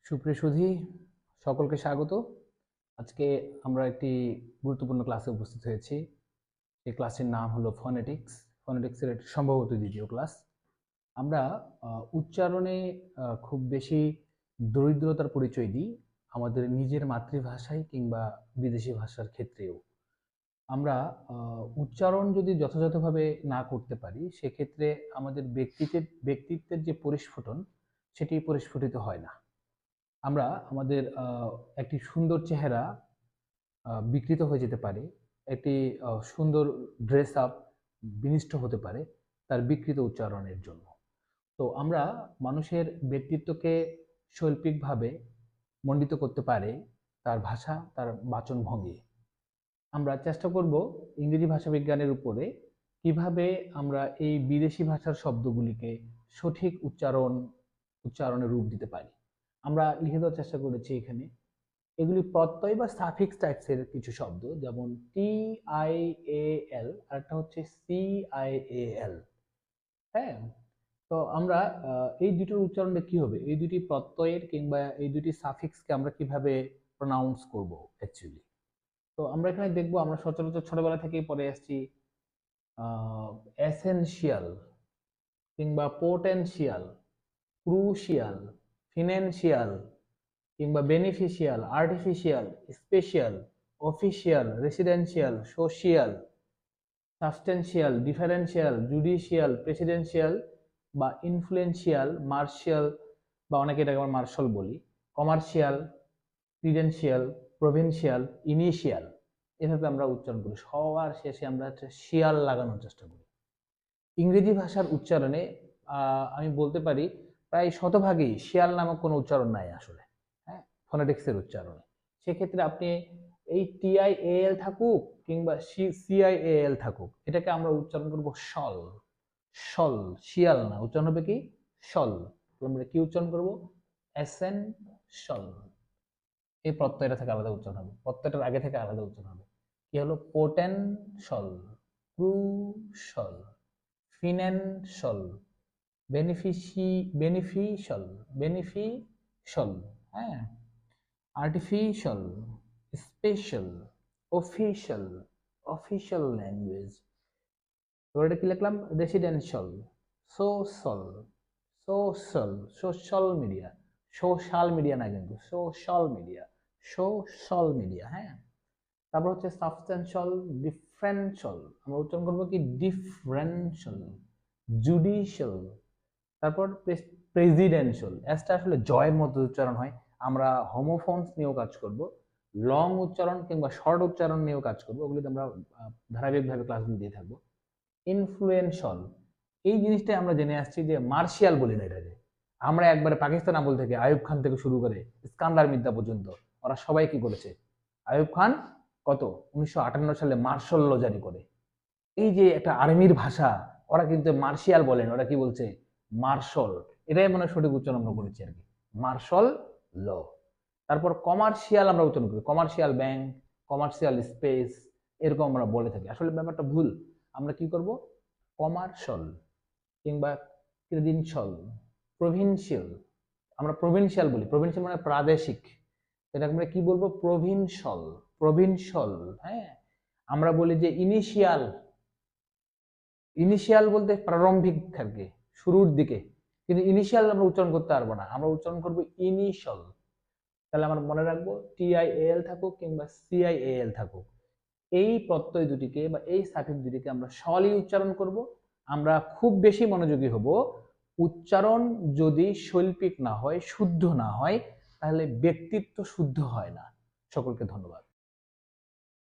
সুপ্রিয় সুধী, সকলকে স্বাগত। আজকে আমরা একটি গুরুত্বপূর্ণ ক্লাসে উপস্থিত হয়েছি। এই ক্লাসের নাম হলো ফনেটিক্স। ফনেটিক্সের একটি সম্ভবত দ্বিতীয় ক্লাস। আমরা উচ্চারণে খুব বেশি দরিদ্রতার পরিচয় দিই আমাদের নিজের মাতৃভাষায় কিংবা বিদেশি ভাষার ক্ষেত্রেও। আমরা উচ্চারণ যদি যথাযথভাবে না করতে পারি, সেক্ষেত্রে আমাদের ব্যক্তিত্বের যে পরিস্ফুটন, সেটি পরিস্ফুটিত হয় না। আমরা আমাদের একটি সুন্দর চেহারা বিকৃত হয়ে যেতে পারে, একটি সুন্দর ড্রেস আপ বিনষ্ট হতে পারে তার বিকৃত উচ্চারণের জন্য। তো আমরা মানুষের ব্যক্তিত্বকে শৈল্পিকভাবে মণ্ডিত করতে পারে তার ভাষা, তার বাচনভঙ্গি। আমরা চেষ্টা করব ইংরেজি ভাষা বিজ্ঞানের উপরে কিভাবে আমরা এই বিদেশি ভাষার শব্দগুলিকে সঠিক উচ্চারণে রূপ দিতে পারি। আমরা লিখে দেওয়ার চেষ্টা করেছি এখানে। এগুলি প্রত্যয় বা সাফিক্স টাইপসের কিছু শব্দ, যেমন TIAL, আরেকটা হচ্ছে CIAL। হ্যাঁ, তো আমরা এই দুটোর উচ্চারণটা কি হবে, এই দুটি প্রত্যয়ের কিংবা এই দুটি সাফিক্সকে আমরা কিভাবে প্রনাউন্স করব অ্যাকচুয়ালি। তো আমরা এখানে দেখব, আমরা সচরাচর ছোটবেলা থেকেই পড়ে আসছি এসেনশিয়াল কিংবা পোটেনশিয়াল, ক্রুশিয়াল, ফিনান্সিয়াল কিংবা beneficial, artificial, special, official, residential, social, substantial, differential, judicial, presidential বা ইনফ্লুয়েন্সিয়াল, মার্শিয়াল বা অনেকে এটাকে আমরা মার্শাল বলি, কমার্শিয়াল, ক্রিডেন্সিয়াল, প্রভিন্সিয়াল, ইনিশিয়াল। এভাবে আমরা উচ্চারণ করি। সবার শেষে আমরা একটা শিয়াল লাগানোর চেষ্টা করি। ইংরেজি ভাষার উচ্চারণে আমি বলতে পারি প্রায় শতভাগই শিয়াল নামক কোনো উচ্চারণ নাই আসলে, হ্যাঁ, ফনেটিক্সের উচ্চারণে। সেক্ষেত্রে আপনি এই TIAL থাকুক কিংবা CIAL থাকুক, এটাকে আমরা উচ্চারণ করব সল। সল, শিয়াল না, উচ্চারণ হবে কি সল। আমরা কি উচ্চারণ করব? এসেনশল। এই প্রত্যয়টা থেকে আলাদা উচ্চারণ হবে, প্রত্যয়টার আগে থেকে আলাদা উচ্চারণ হবে। কি হলো? পোটেনশল, ক্রুশল, ফিনান্সিয়াল, বেনিফিশিয়াল, হ্যাঁ, আর্টিফিশিয়াল, স্পেশাল, অফিশিয়াল ল্যাঙ্গুয়েজ। এবার এটা কি লিখলাম? Residential, social, social media, social media না কিন্তু সোশ্যাল মিডিয়া, হ্যাঁ। তারপর হচ্ছে সাবস্টেন্সিয়াল, ডিফারেন্সিয়াল, আমরা উচ্চারণ করবো কি ডিফারেন্সিয়াল, জুডিশিয়াল, তারপর প্রেসিডেন্সিয়াল। এসটা আসলে জয়ের মধ্যে উচ্চারণ হয়। আমরা হোমোফোনস নিয়েও কাজ করব, লং উচ্চারণ কিংবা শর্ট উচ্চারণ নিয়েও কাজ করব, ওগুলিতে আমরা ধারাবাহিকভাবে ক্লাসগুলো দিয়ে থাকবো। ইনফ্লুয়েন্সিয়াল, এই জিনিসটাই আমরা জেনে আসছি যে মার্শিয়াল বলি না এটাকে। আমরা একবারে পাকিস্তান আমল থেকে আইয়ুব খান থেকে শুরু করে ইস্কান্দার মির্জা পর্যন্ত ওরা সবাই কি করেছে? আইয়ুব খান কত 1958 সালে মার্শাল ল জারি করে। এই যে একটা আর্মির ভাষা, ওরা কিন্তু মার্শিয়াল বলেন, ওরা কি বলছে? মার্শাল। এটাই মনে সঠিক উচ্চারণ আমরা করেছি আর কি, মার্শাল ল। তারপর কমার্শিয়াল আমরা উচ্চারণ করি, কমার্শিয়াল ব্যাংক, কমার্শিয়াল স্পেস, এরকম আমরা বলে থাকি। আসলে ব্যাপারটা ভুল। আমরা কি করব? কমার্শাল কিংবা ক্রেডেনশিয়াল, প্রভিন্সিয়াল। আমরা প্রভিন্সিয়াল বলি, প্রভিন্সিয়াল মানে প্রাদেশিক, এটাকে আমরা কি বলবো? প্রভিন্সিয়াল, হ্যাঁ। আমরা বলি যে ইনিশিয়াল, ইনিশিয়াল বলতে প্রারম্ভিক থাকে, শুরুর দিকে, কিন্তু ইনিশিয়াল আমরা উচ্চারণ করতে পারবো না, আমরা উচ্চারণ করবো ইনিশিয়াল। তাহলে আমরা মনে রাখবো TIAL থাকুক কিংবা CIAL থাকুক, এই প্রত্যয় দুটিকে বা এই সাফিক্স দুটিকে আমরা সলই উচ্চারণ করব। আমরা খুব বেশি মনোযোগী হব, উচ্চারণ যদি শৈল্পিক না হয়, শুদ্ধ না হয়, তাহলে ব্যক্তিত্ব শুদ্ধ হয় না। সকলকে ধন্যবাদ।